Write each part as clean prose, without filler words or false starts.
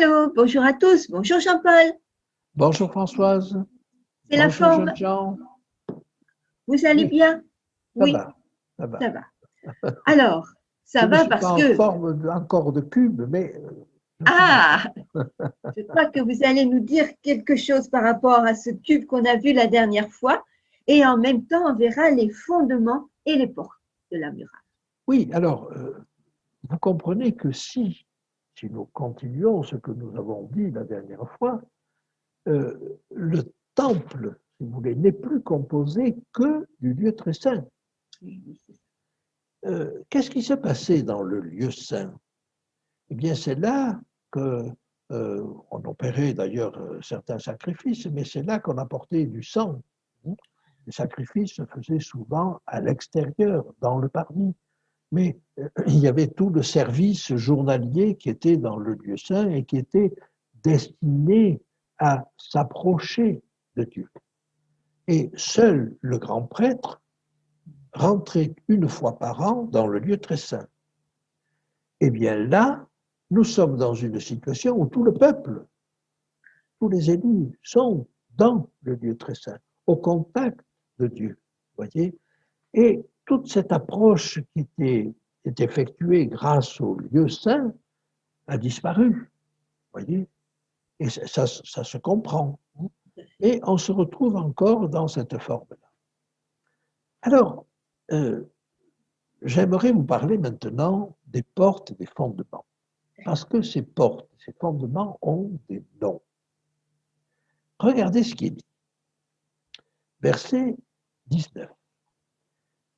Hello, bonjour à tous, bonjour Jean-Paul, Bonjour Françoise, c'est la bonjour forme, jeunes gens. vous allez Oui, bien? ça Oui, va, ça va. ça va. Alors, Je ça ne va suis parce pas en que, forme encore de cube, mais ça va. ah, je crois que vous allez nous dire quelque chose par rapport à ce cube qu'on a vu la dernière fois et en même temps, on verra les fondements et les portes de la muraille. Oui, alors, vous comprenez que si nous continuons ce que nous avons dit la dernière fois, le temple, si vous voulez, n'est plus composé que du lieu très saint. Qu'est-ce qui s'est passé dans le lieu saint? Eh bien, c'est là que on opérait d'ailleurs certains sacrifices, mais c'est là qu'on apportait du sang. Les sacrifices se faisaient souvent à l'extérieur, dans le parvis. Mais il y avait tout le service journalier qui était dans le lieu saint et qui était destiné à s'approcher de Dieu. Et seul le grand prêtre rentrait une fois par an dans le lieu très saint. Eh bien là, nous sommes dans une situation où tout le peuple, tous les élus sont dans le lieu très saint, au contact de Dieu, voyez. Et toute cette approche qui est effectuée grâce au lieu saint a disparu, voyez. Et ça se comprend. Et on se retrouve encore dans cette forme-là. Alors, j'aimerais vous parler maintenant des portes et des fondements. Parce que ces portes, ces fondements ont des noms. Regardez ce qui est dit. Verset 19.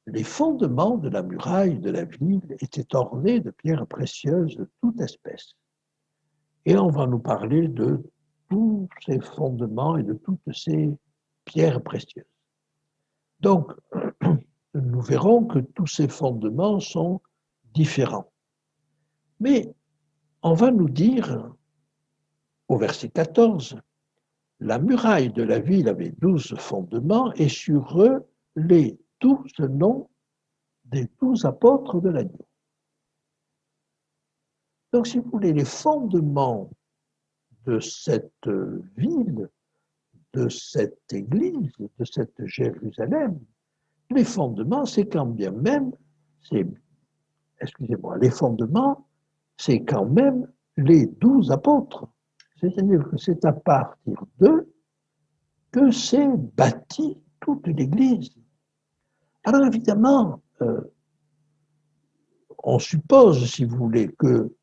Les fondements de la muraille de la ville étaient ornés de pierres précieuses de toute espèce. Et on va nous parler de tous ces fondements et de toutes ces pierres précieuses. Donc, nous verrons que tous ces fondements sont différents. Mais on va nous dire, au verset 14, la muraille de la ville avait 12 fondements et sur eux les 12 noms des 12 apôtres de l'agneau. Donc, si vous voulez, les fondements de cette ville, de cette église, de cette Jérusalem, les fondements, c'est quand bien même, excusez-moi, les fondements, c'est quand même les 12 apôtres. C'est-à-dire que c'est à partir d'eux que s'est bâtie toute l'Église. Alors évidemment, on suppose, si vous voulez, que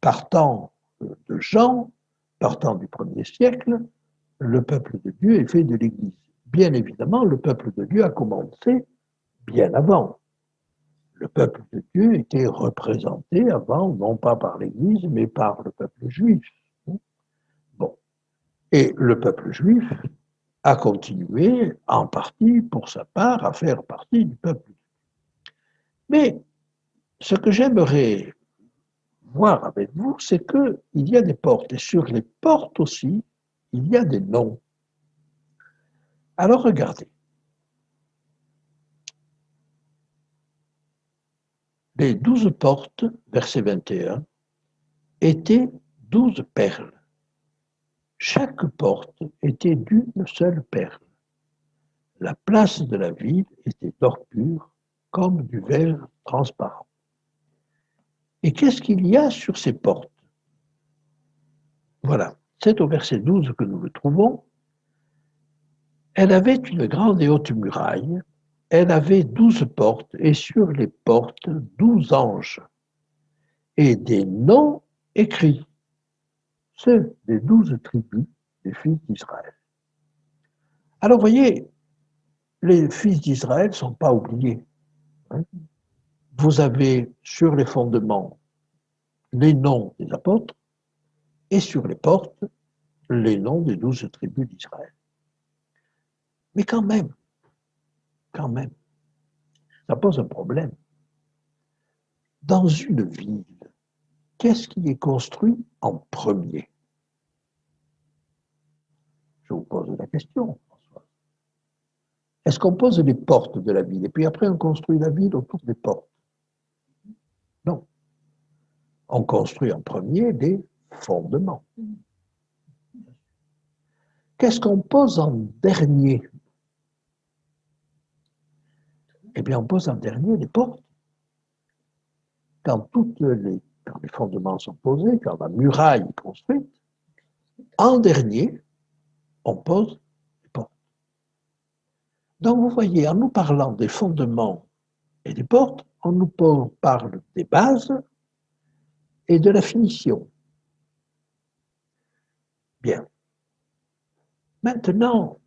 partant de Jean, partant du 1er siècle, le peuple de Dieu est fait de l'Église. Bien évidemment, le peuple de Dieu a commencé bien avant. Le peuple de Dieu était représenté avant, non pas par l'Église, mais par le peuple juif. Bon. Et le peuple juif a continué, en partie, pour sa part, à faire partie du peuple. Mais ce que j'aimerais voir avec vous, c'est qu'il y a des portes, et sur les portes aussi, il y a des noms. Alors regardez. Les 12 portes, verset 21, étaient 12 perles. Chaque porte était d'une seule perle. La place de la ville était d'or pur, comme du verre transparent. Et qu'est-ce qu'il y a sur ces portes? Voilà, c'est au verset 12 que nous le trouvons. Elle avait une grande et haute muraille, elle avait 12 portes, et sur les portes 12 anges, et des noms écrits, ceux des 12 tribus des fils d'Israël. Alors, vous voyez, les fils d'Israël ne sont pas oubliés. Vous avez sur les fondements les noms des apôtres, et sur les portes, les noms des 12 tribus d'Israël. Mais quand même, ça pose un problème. Dans une ville, qu'est-ce qui est construit en premier? Je vous pose la question, François. Est-ce qu'on pose les portes de la ville et puis après on construit la ville autour des portes? Non. On construit en premier des fondements. Qu'est-ce qu'on pose en dernier? Eh bien, on pose en dernier les portes. Quand les fondements sont posés, quand la muraille est construite, en dernier, on pose les portes. Donc, vous voyez, en nous parlant des fondements et des portes, on nous parle des bases et de la finition. Bien. Maintenant,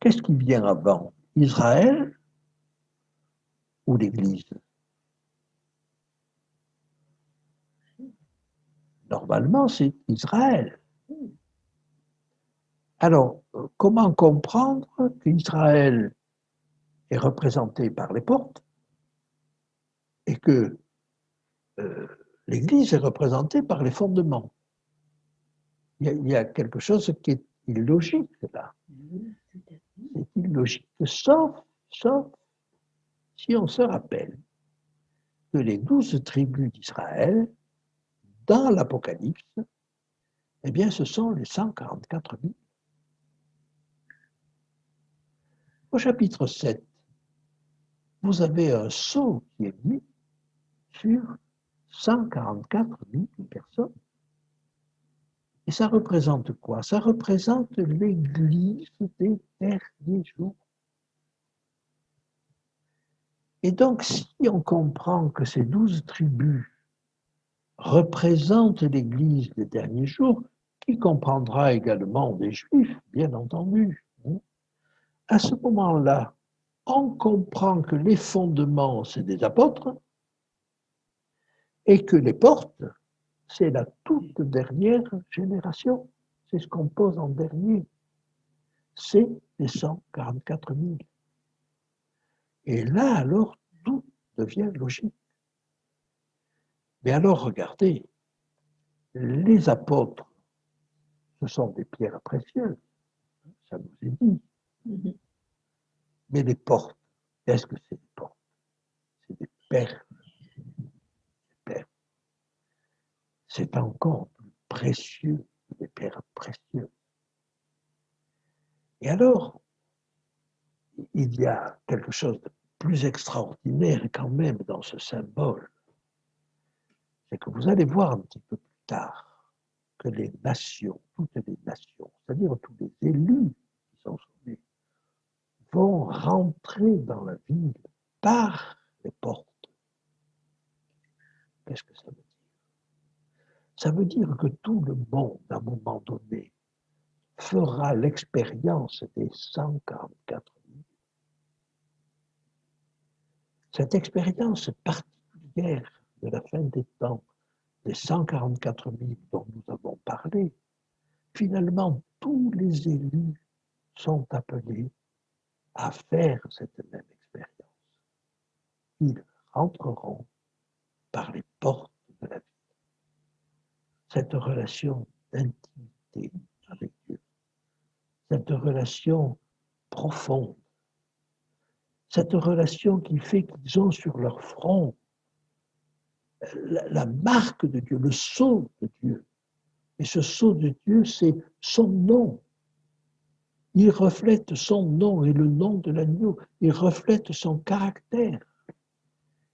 qu'est-ce qui vient avant? Israël ou l'Église? Normalement, c'est Israël. Alors, comment comprendre qu'Israël est représenté par les portes et que l'Église est représentée par les fondements? Il y a quelque chose qui est illogique là. C'est illogique, sauf si on se rappelle que les 12 tribus d'Israël, dans l'Apocalypse, eh bien, ce sont les 144 000. Au chapitre 7, vous avez un sceau qui est mis sur 144 000 personnes. Et ça représente quoi? Ça représente l'Église des derniers jours. Et donc, si on comprend que ces 12 tribus représentent l'Église des derniers jours, qui comprendra également des Juifs, bien entendu, à ce moment-là, on comprend que les fondements, c'est des apôtres, et que les portes, c'est la toute dernière génération. C'est ce qu'on pose en dernier. C'est les 144 000. Et là, alors, tout devient logique. Mais alors, regardez, les apôtres, ce sont des pierres précieuses, ça nous est dit. Mais les portes, qu'est-ce que c'est des portes? C'est des perles. C'est encore plus précieux que des perles précieuses. Et alors, il y a quelque chose de plus extraordinaire quand même dans ce symbole. C'est que vous allez voir un petit peu plus tard que les nations, toutes les nations, c'est-à-dire tous les élus qui sont sauvés, vont rentrer dans la ville par les portes. Qu'est-ce que ça veut dire? Ça veut dire que tout le monde, à un moment donné, fera l'expérience des 144 000. Cette expérience particulière de la fin des temps, des 144 000 dont nous avons parlé, finalement, tous les élus sont appelés à faire cette même expérience. Ils rentreront par les portes de la vie. Cette relation d'intimité avec Dieu, cette relation profonde, cette relation qui fait qu'ils ont sur leur front la marque de Dieu, le sceau de Dieu. Et ce sceau de Dieu, c'est son nom. Il reflète son nom et le nom de l'agneau. Il reflète son caractère.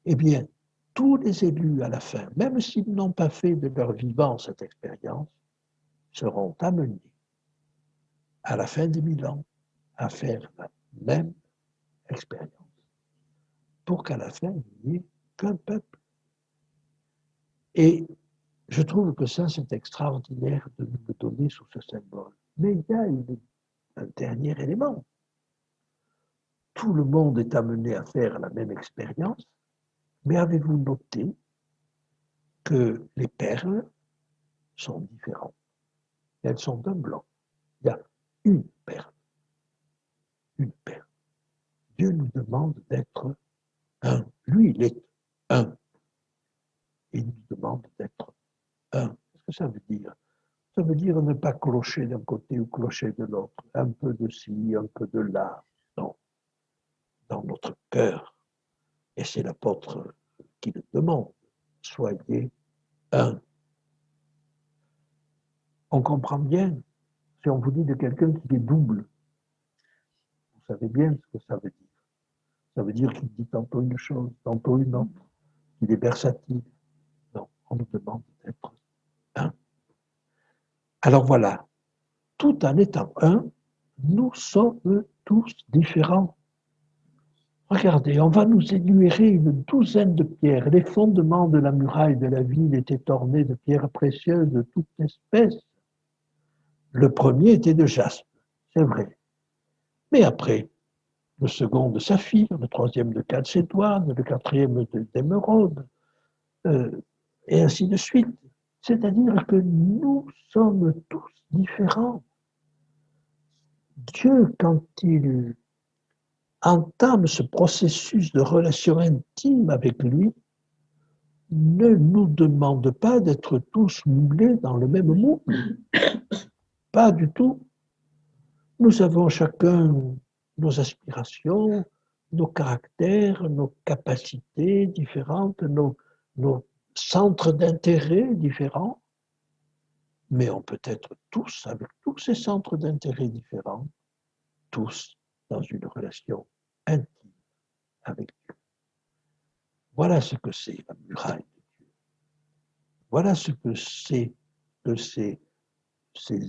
Eh bien, tous les élus à la fin, même s'ils n'ont pas fait de leur vivant cette expérience, seront amenés à la fin des 1000 ans à faire la même expérience pour qu'à la fin, il n'y ait qu'un peuple. Et je trouve que ça, c'est extraordinaire de nous le donner sous ce symbole. Mais il y a un dernier élément. Tout le monde est amené à faire la même expérience, mais avez-vous noté que les perles sont différentes? Elles sont d'un blanc. Il y a une perle. Une perle. Dieu nous demande d'être un. Lui, il est un. Il nous demande d'être un. Qu'est-ce que ça veut dire? Ça veut dire ne pas clocher d'un côté ou clocher de l'autre. Un peu de ci, un peu de là. Non. Dans notre cœur. Et c'est l'apôtre qui le demande. Soyez un. On comprend bien si on vous dit de quelqu'un qui est double. Vous savez bien ce que ça veut dire. Ça veut dire qu'il dit tantôt une chose, tantôt une autre, qu'il est versatile. Non, on nous demande d'être un. Alors voilà, tout en étant un, nous sommes tous différents. Regardez, on va nous énumérer une douzaine de pierres. Les fondements de la muraille de la ville étaient ornés de pierres précieuses de toute espèce. Le premier était de jaspe, c'est vrai. Mais après, le second de saphir, le troisième de calcédoine, le quatrième d'émeraude, et ainsi de suite. C'est-à-dire que nous sommes tous différents. Dieu, quand il entame ce processus de relation intime avec lui, ne nous demande pas d'être tous moulés dans le même moule. Pas du tout. Nous avons chacun nos aspirations, nos caractères, nos capacités différentes, nos centres d'intérêt différents, mais on peut être tous, avec tous ces centres d'intérêt différents, tous dans une relation intime avec Dieu. Voilà ce que c'est la muraille de Dieu. Voilà ce que c'est que ces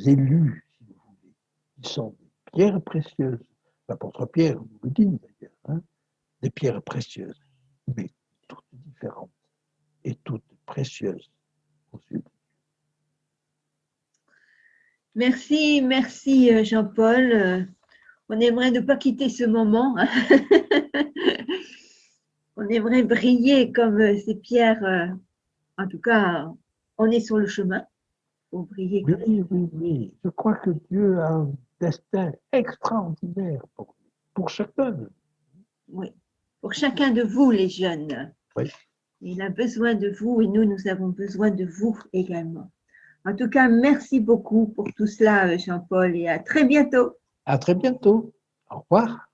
élus, si vous voulez, qui sont des pierres précieuses. L'apôtre Pierre nous le dit d'ailleurs, hein, des pierres précieuses, mais toutes différentes et toutes précieuses aux yeux de Dieu. Merci, merci Jean-Paul. On aimerait ne pas quitter ce moment. On aimerait briller comme ces pierres. En tout cas, on est sur le chemin pour briller comme Oui, oui, oui. Je crois que Dieu a un destin extraordinaire pour chacun. oui, pour chacun de vous, les jeunes. Oui. Il a besoin de vous et nous avons besoin de vous également. En tout cas, merci beaucoup pour tout cela, Jean-Paul, et à très bientôt. À très bientôt. Au revoir.